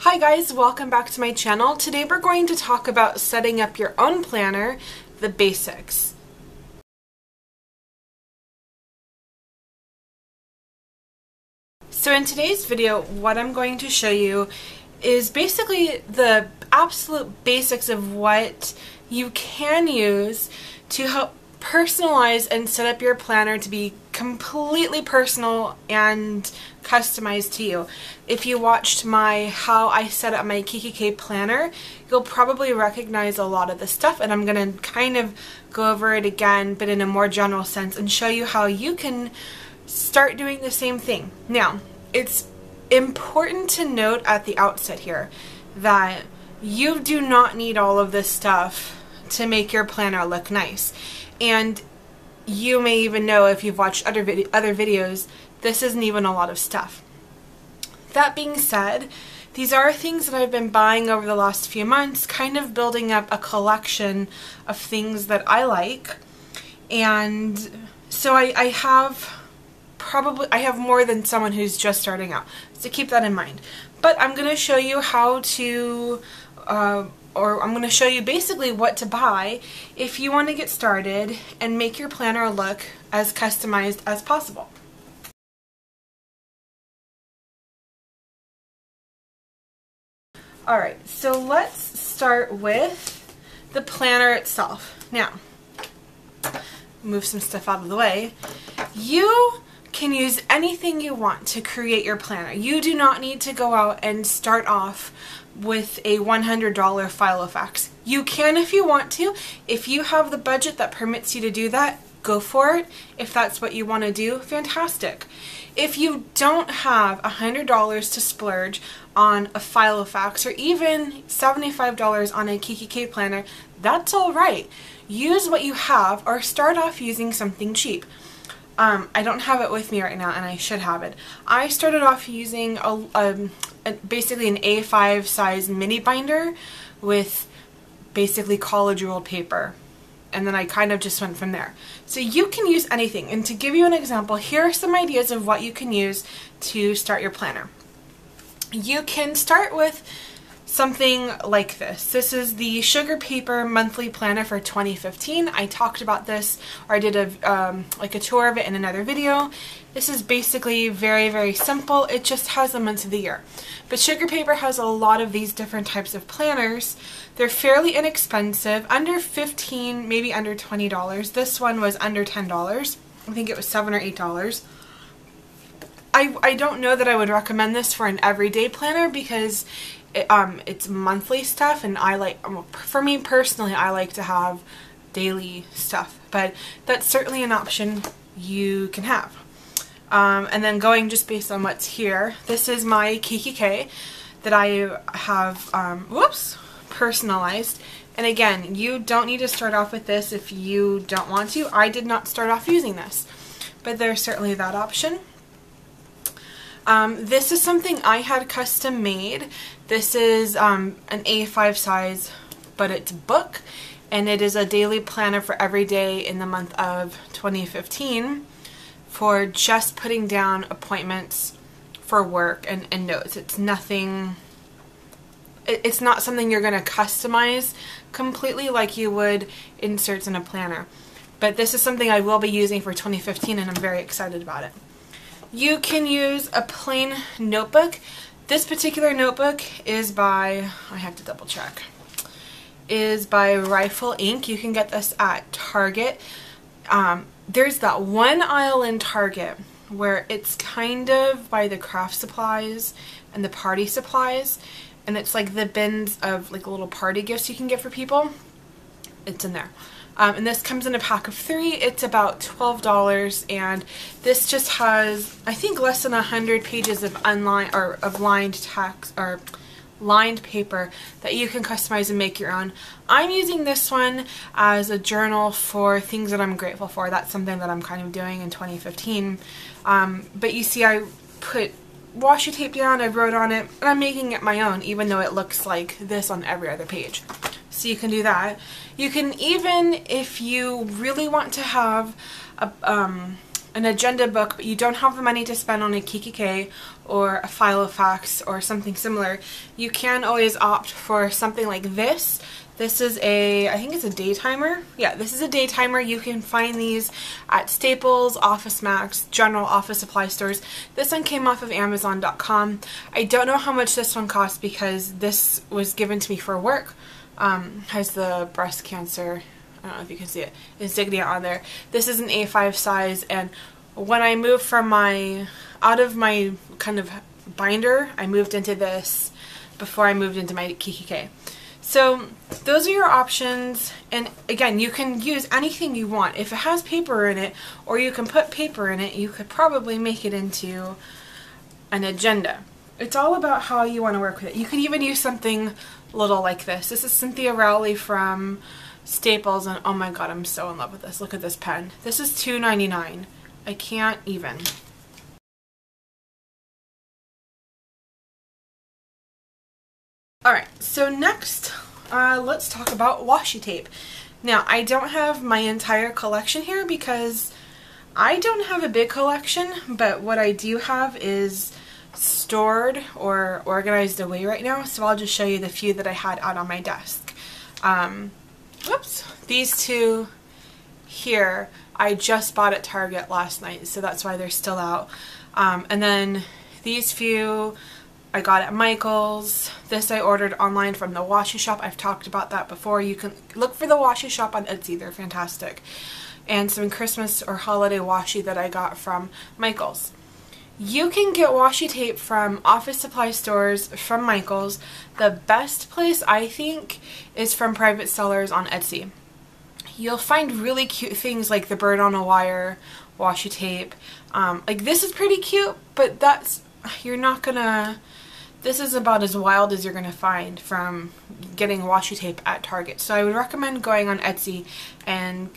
Hi guys, welcome back to my channel. Today we're going to talk about setting up your own planner, the basics. So in today's video, what I'm going to show you is basically the absolute basics of what you can use to help personalize and set up your planner to be completely personal and customized to you. If you watched my how I set up my KKK planner, you'll probably recognize a lot of the stuff, and I'm going to kind of go over it again but in a more general sense and show you how you can start doing the same thing. Now, it's important to note at the outset here that you do not need all of this stuff to make your planner look nice. And you may even know, if you've watched other videos, this isn't even a lot of stuff. That being said, these are things that I've been buying over the last few months, kind of building up a collection of things that I like. And so I have more than someone who's just starting out, so keep that in mind. But I'm going to show you how to I'm going to show you basically what to buy if you want to get started and make your planner look as customized as possible. Alright, so let's start with the planner itself. Now, move some stuff out of the way. You can use anything you want to create your planner. You do not need to go out and start off with a $100 Filofax. You can if you want to. If you have the budget that permits you to do that, go for it. If that's what you want to do, fantastic. If you don't have $100 to splurge on a Filofax or even $75 on a KKK planner, that's alright. Use what you have or start off using something cheap. I don't have it with me right now, and I should have it. I started off using basically an A5 size mini binder with basically college ruled paper, and then I kind of just went from there. So you can use anything, and to give you an example, here are some ideas of what you can use to start your planner. You can start with something like this. This is the Sugar Paper Monthly Planner for 2015. I talked about this, or I did like a tour of it in another video. This is basically very, very simple. It just has the months of the year. But Sugar Paper has a lot of these different types of planners. They're fairly inexpensive, under $15, maybe under $20. This one was under $10. I think it was $7 or $8. I don't know that I would recommend this for an everyday planner because it's monthly stuff, and for me personally, I like to have daily stuff, but that's certainly an option you can have. And then going just based on what's here, this is my KKK that I have personalized. And again, you don't need to start off with this if you don't want to. I did not start off using this, but there's certainly that option. This is something I had custom made. This is an A5 size, but it's a book, and it is a daily planner for every day in the month of 2015 for just putting down appointments for work and notes. It's not something you're going to customize completely like you would inserts in a planner. But this is something I will be using for 2015, and I'm very excited about it. You can use a plain notebook. This particular notebook is by, I have to double check, is by Rifle Ink. You can get this at Target. There's that one aisle in Target where it's kind of by the craft supplies and the party supplies, and it's like the bins of like little party gifts you can get for people. It's in there. And this comes in a pack of 3. It's about $12, and this just has, I think, less than 100 pages of lined text or lined paper that you can customize and make your own. I'm using this one as a journal for things that I'm grateful for. That's something that I'm kind of doing in 2015. But you see, I put washi tape down, I wrote on it, and I'm making it my own, even though it looks like this on every other page. So you can do that. You can even, if you really want to have an agenda book but you don't have the money to spend on a KKK or a Filofax or something similar, you can always opt for something like this. This is I think it's a day timer. Yeah, this is a day timer. You can find these at Staples, Office Max, general office supply stores. This one came off of Amazon.com. I don't know how much this one costs because this was given to me for work. Has the breast cancer, I don't know if you can see it, insignia on there. This is an A5 size, and when I moved from out of my kind of binder, I moved into this before I moved into my KKK. So those are your options, and again, you can use anything you want. If it has paper in it, or you can put paper in it, you could probably make it into an agenda. It's all about how you want to work with it. You can even use something little like this. This is Cynthia Rowley from Staples, and oh my god, I'm so in love with this. Look at this pen. This is $2.99. I can't even. Alright, so next, let's talk about washi tape. Now, I don't have my entire collection here because I don't have a big collection, but what I do have is stored or organized away right now, so I'll just show you the few that I had out on my desk. Whoops, these two here I just bought at Target last night, so that's why they're still out. And then these few I got at Michael's. This I ordered online from the Washi shop. I've talked about that before. You can look for the Washi shop on Etsy. They're fantastic. And some Christmas or holiday washi that I got from Michael's. You can get washi tape from office supply stores, from Michael's. The best place, I think, is from private sellers on Etsy. You'll find really cute things like the bird on a wire washi tape. Like this is pretty cute, but you're not gonna, this is about as wild as you're gonna find from getting washi tape at Target. So I would recommend going on Etsy and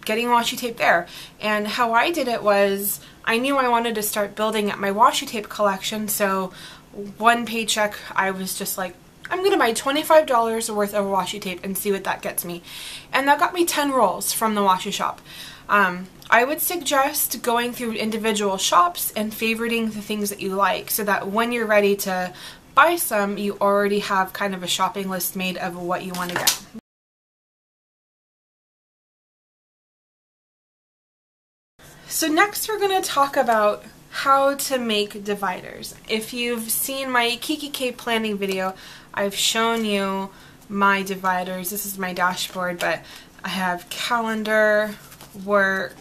getting washi tape there. And how I did it was, I knew I wanted to start building up my washi tape collection, so one paycheck I was just like, I'm going to buy $25 worth of washi tape and see what that gets me. And that got me 10 rolls from the washi shop. I would suggest going through individual shops and favoriting the things that you like so that when you're ready to buy some, you already have kind of a shopping list made of what you want to get. So next we're going to talk about how to make dividers. If you've seen my KKK planning video, I've shown you my dividers. This is my dashboard, but I have calendar, work,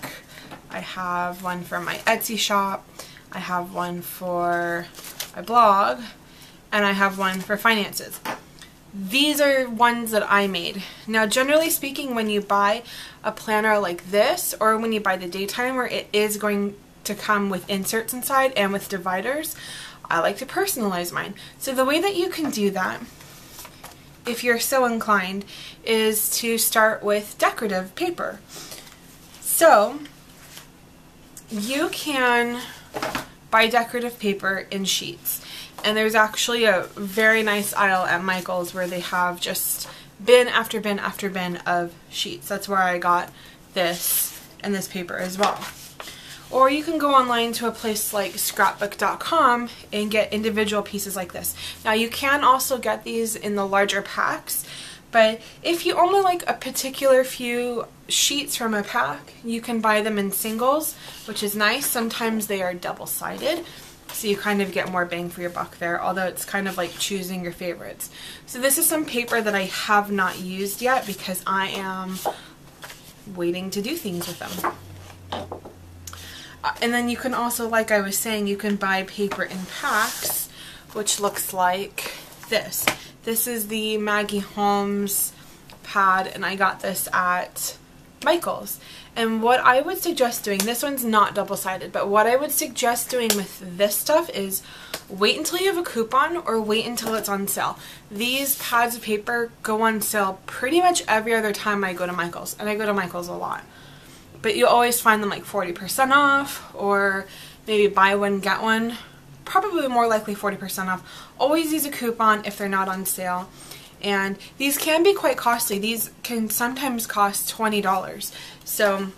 I have one for my Etsy shop, I have one for my blog, and I have one for finances. These are ones that I made. Now, generally speaking, when you buy a planner like this, or when you buy the day timer, it is going to come with inserts inside and with dividers. I like to personalize mine. So the way that you can do that, if you're so inclined, is to start with decorative paper. So you can buy decorative paper in sheets. And there's actually a very nice aisle at Michael's where they have just bin after bin after bin of sheets. That's where I got this and this paper as well. Or you can go online to a place like scrapbook.com and get individual pieces like this. Now you can also get these in the larger packs, but if you only like a particular few sheets from a pack, you can buy them in singles, which is nice. Sometimes they are double-sided, so you kind of get more bang for your buck there, although it's kind of like choosing your favorites. So this is some paper that I have not used yet because I am waiting to do things with them. And then you can also, like I was saying, you can buy paper in packs, which looks like this. This is the Maggie Holmes pad, and I got this at Michael's. And what I would suggest doing, this one's not double-sided, but what I would suggest doing with this stuff is wait until you have a coupon or wait until it's on sale. These pads of paper go on sale pretty much every other time I go to Michael's, and I go to Michael's a lot. But you always find them like 40% off, or maybe buy one, get one. Probably more likely 40% off. Always use a coupon if they're not on sale. And these can be quite costly. These can sometimes cost $20. So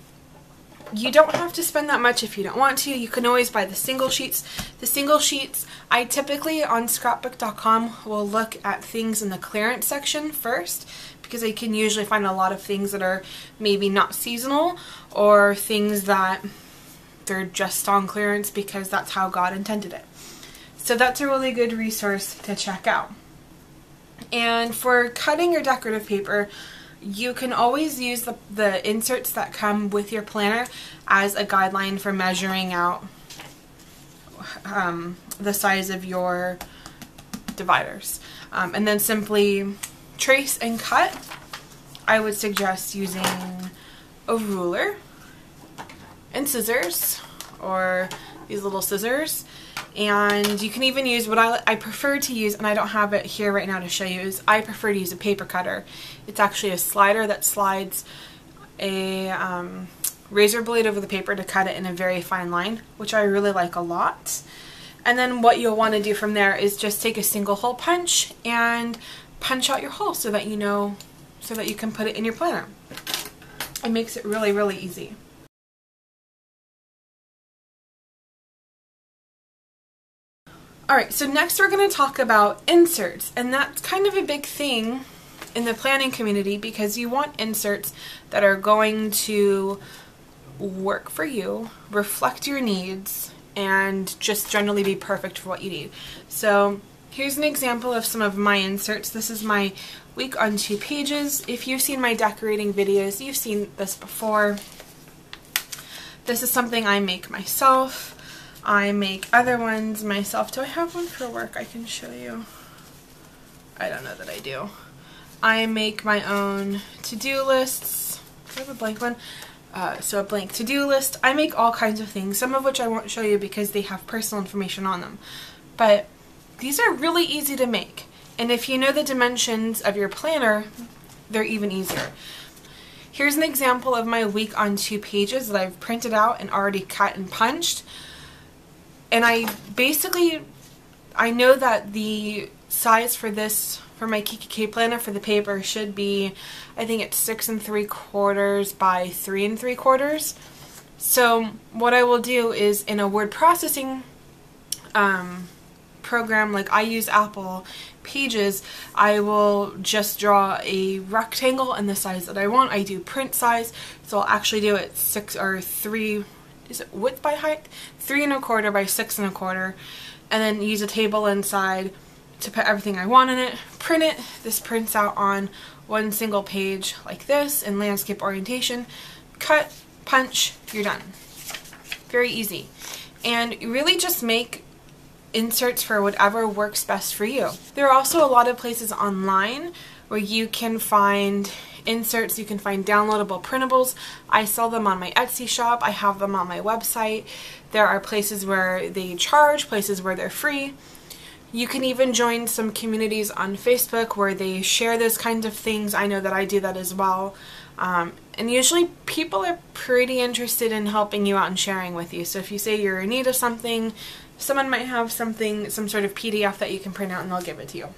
You don't have to spend that much if you don't want to. You can always buy the single sheets. The single sheets, I typically on scrapbook.com will look at things in the clearance section first, because I can usually find a lot of things that are maybe not seasonal, or things that they're just on clearance because that's how God intended it. So that's a really good resource to check out. And for cutting your decorative paper, you can always use the inserts that come with your planner as a guideline for measuring out the size of your dividers. And then simply trace and cut. I would suggest using a ruler and scissors, or these little scissors. And you can even use what I prefer to use, and I don't have it here right now to show you, is I prefer to use a paper cutter. It's actually a slider that slides a razor blade over the paper to cut it in a very fine line, which I really like a lot. And then what you'll want to do from there is just take a single hole punch and punch out your hole so that you know, so that you can put it in your planner. It makes it really, really easy. Alright, so next we're going to talk about inserts, and that's kind of a big thing in the planning community because you want inserts that are going to work for you, reflect your needs, and just generally be perfect for what you need. So here's an example of some of my inserts. This is my week on 2 pages. If you've seen my decorating videos, you've seen this before. This is something I make myself. I make other ones myself. Do I have one for work I can show you? I don't know that I do. I make my own to-do lists. Do I have a blank one? So a blank to-do list. I make all kinds of things, some of which I won't show you because they have personal information on them. But these are really easy to make. And if you know the dimensions of your planner, they're even easier. Here's an example of my week on 2 pages that I've printed out and already cut and punched. And I know that the size for this, for my KKK planner for the paper should be, I think it's 6 3/4 by 3 3/4. So what I will do is in a word processing program, like I use Apple Pages, I will just draw a rectangle in the size that I want. I do print size, so I'll actually do it 6 or 3. Is it width by height? 3 1/4 by 6 1/4, and then use a table inside to put everything I want in it, print it. This prints out on one single page like this in landscape orientation. Cut, punch, you're done. Very easy. And really just make inserts for whatever works best for you. There are also a lot of places online where you can find inserts, you can find downloadable printables. I sell them on my Etsy shop, I have them on my website. There are places where they charge, places where they're free. You can even join some communities on Facebook where they share those kinds of things. I know that I do that as well. And usually people are pretty interested in helping you out and sharing with you. So if you say you're in need of something, someone might have something, some sort of PDF that you can print out and they'll give it to you.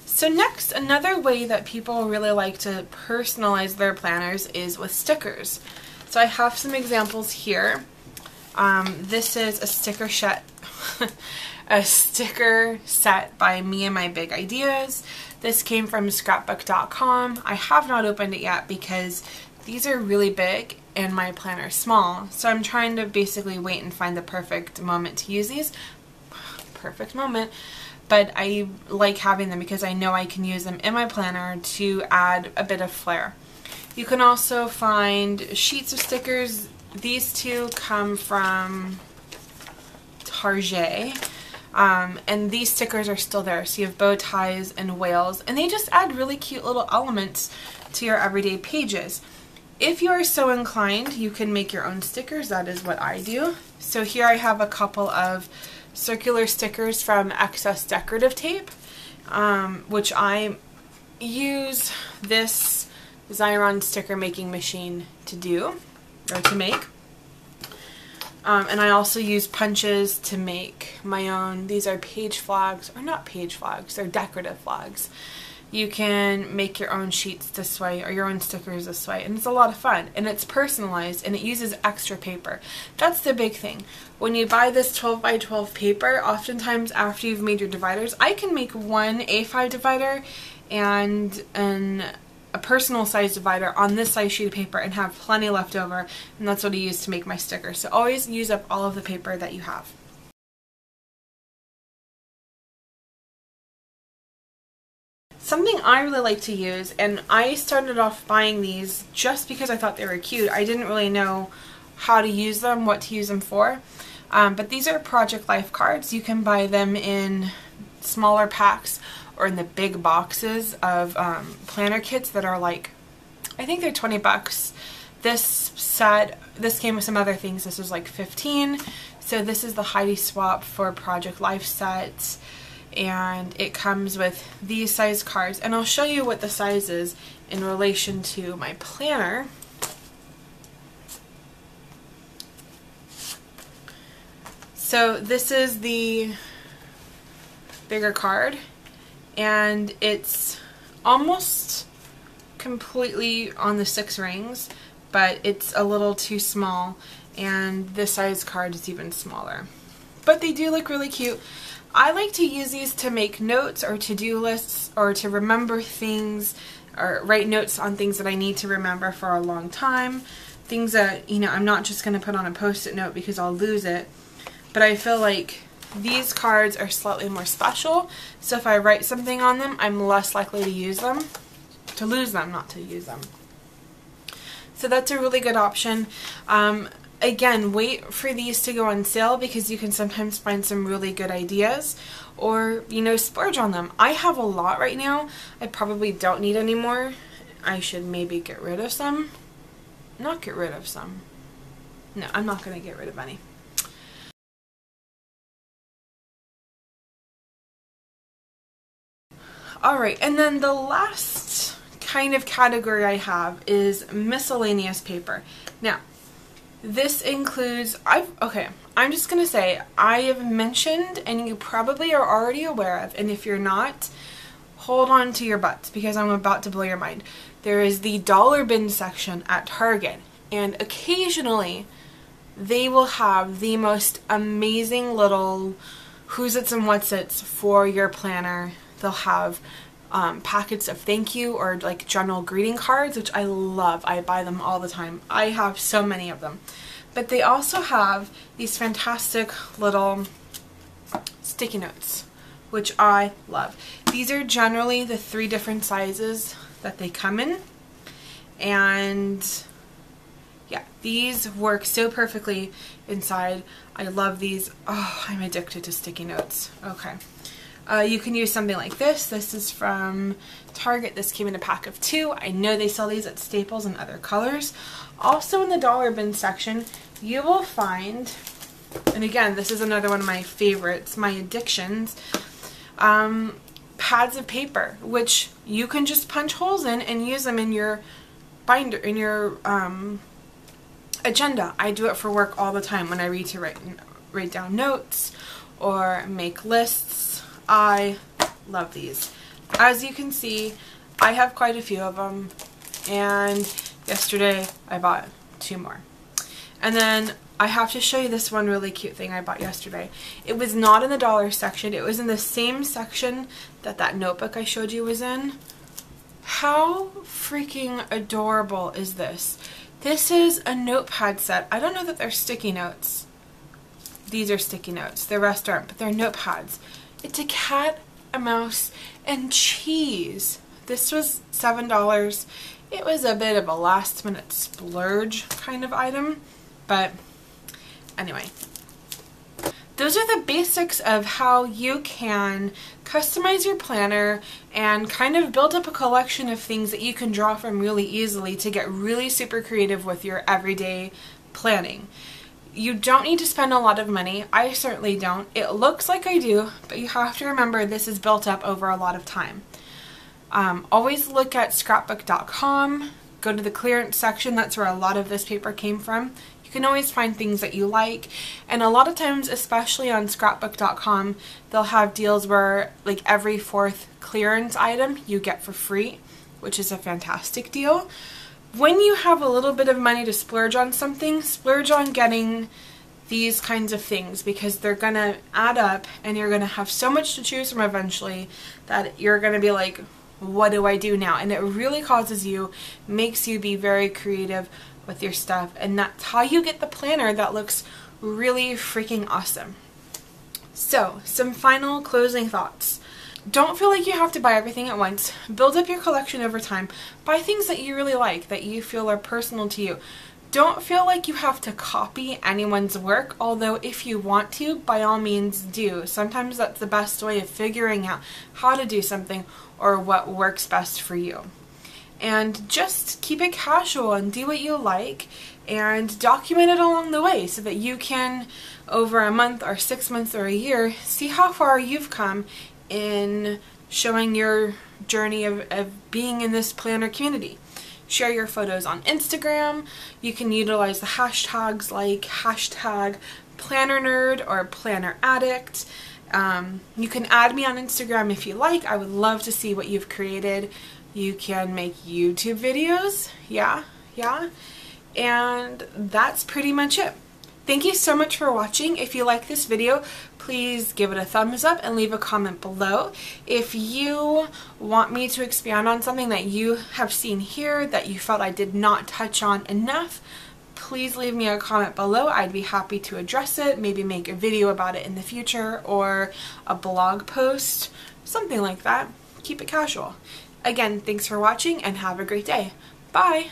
So next, another way that people really like to personalize their planners is with stickers. So I have some examples here. This is a sticker set, a sticker set by Me and My Big Ideas. This came from scrapbook.com. I have not opened it yet because these are really big and my planner is small. So I'm trying to basically wait and find the perfect moment to use these. Perfect moment. But I like having them because I know I can use them in my planner to add a bit of flair. You can also find sheets of stickers. These two come from Target, and these stickers are still there. So you have bow ties and whales, and they just add really cute little elements to your everyday pages. If you are so inclined, you can make your own stickers. That is what I do. So here I have a couple of circular stickers from Excess Decorative Tape, which I use this Xyron sticker making machine to do, or to make. And I also use punches to make my own. These are page flags, or not page flags, they're decorative flags. You can make your own sheets this way or your own stickers this way, and it's a lot of fun, and it's personalized, and it uses extra paper. That's the big thing. When you buy this 12 by 12 paper, oftentimes after you've made your dividers, I can make one A5 divider and a personal size divider on this size sheet of paper and have plenty left over, and that's what I use to make my stickers. So always use up all of the paper that you have. Something I really like to use, and I started off buying these just because I thought they were cute. I didn't really know how to use them, what to use them for, but these are Project Life cards. You can buy them in smaller packs or in the big boxes of planner kits that are like, I think they're 20 bucks. This came with some other things. This was like 15. So this is the Heidi Swap for Project Life set. And it comes with these size cards, and I'll show you what the size is in relation to my planner. So this is the bigger card, and it's almost completely on the 6 rings, but it's a little too small, and this size card is even smaller. But they do look really cute. I like to use these to make notes or to-do lists, or to remember things, or write notes on things that I need to remember for a long time. Things that, you know, I'm not just going to put on a post-it note because I'll lose it. But I feel like these cards are slightly more special, so if I write something on them, I'm less likely to use them. To lose them, not to use them. So that's a really good option. Again, wait for these to go on sale because you can sometimes find some really good ideas, or, you know, splurge on them. I have a lot right now. I probably don't need any more. I should maybe get rid of some. Not get rid of some. No, I'm not going to get rid of any. Alright, and then the last kind of category I have is miscellaneous paper. Now, this includes, I'm just going to say, I have mentioned, and you probably are already aware of, and if you're not, hold on to your butts because I'm about to blow your mind. There is the dollar bin section at Target, and occasionally they will have the most amazing little who's its and what's its for your planner. They'll have packets of thank you or like general greeting cards, which I love. I buy them all the time. I have so many of them. But they also have these fantastic little sticky notes, which I love. These are generally the 3 different sizes that they come in, and yeah, these work so perfectly inside. I love these. Oh, I'm addicted to sticky notes. Okay. You can use something like this. This is from Target. This came in a pack of 2. I know they sell these at Staples in other colors. Also in the dollar bin section, you will find, and again, this is another one of my favorites, my addictions, pads of paper, which you can just punch holes in and use them in your binder, in your agenda. I do it for work all the time when I read to write down notes or make lists. I love these. As you can see, I have quite a few of them, and yesterday I bought 2 more. And then I have to show you this one really cute thing I bought yesterday. It was not in the dollar section. It was in the same section that that notebook I showed you was in. How freaking adorable is this? This is a notepad set. I don't know that they're sticky notes. These are sticky notes. The rest aren't, but they're notepads. It's a cat, a mouse, and cheese. This was $7. It was a bit of a last minute splurge kind of item, but anyway. Those are the basics of how you can customize your planner and kind of build up a collection of things that you can draw from really easily to get really super creative with your everyday planning. You don't need to spend a lot of money. I certainly don't. It looks like I do, but you have to remember this is built up over a lot of time. Always look at scrapbook.com. Go to the clearance section. That's where a lot of this paper came from. You can always find things that you like, and a lot of times, especially on scrapbook.com, they'll have deals where like every 4th clearance item you get for free, which is a fantastic deal. When you have a little bit of money to splurge on something, splurge on getting these kinds of things, because they're gonna add up and you're gonna have so much to choose from eventually that you're gonna be like, what do I do now? And it really makes you be very creative with your stuff, and that's how you get the planner that looks really freaking awesome. So, some final closing thoughts. Don't feel like you have to buy everything at once. Build up your collection over time. Buy things that you really like, that you feel are personal to you. Don't feel like you have to copy anyone's work, although if you want to, by all means do. Sometimes that's the best way of figuring out how to do something or what works best for you. And just keep it casual and do what you like, and document it along the way so that you can, over a month or 6 months or a year, see how far you've come in showing your journey of being in this planner community. Share your photos on Instagram. You can utilize the hashtags like hashtag planner nerd or planner addict. You can add me on Instagram if you like. I would love to see what you've created. You can make YouTube videos. Yeah. And that's pretty much it. Thank you so much for watching. If you like this video, please give it a thumbs up and leave a comment below. If you want me to expand on something that you have seen here that you felt I did not touch on enough, please leave me a comment below. I'd be happy to address it, maybe make a video about it in the future, or a blog post, something like that. Keep it casual. Again, thanks for watching and have a great day. Bye!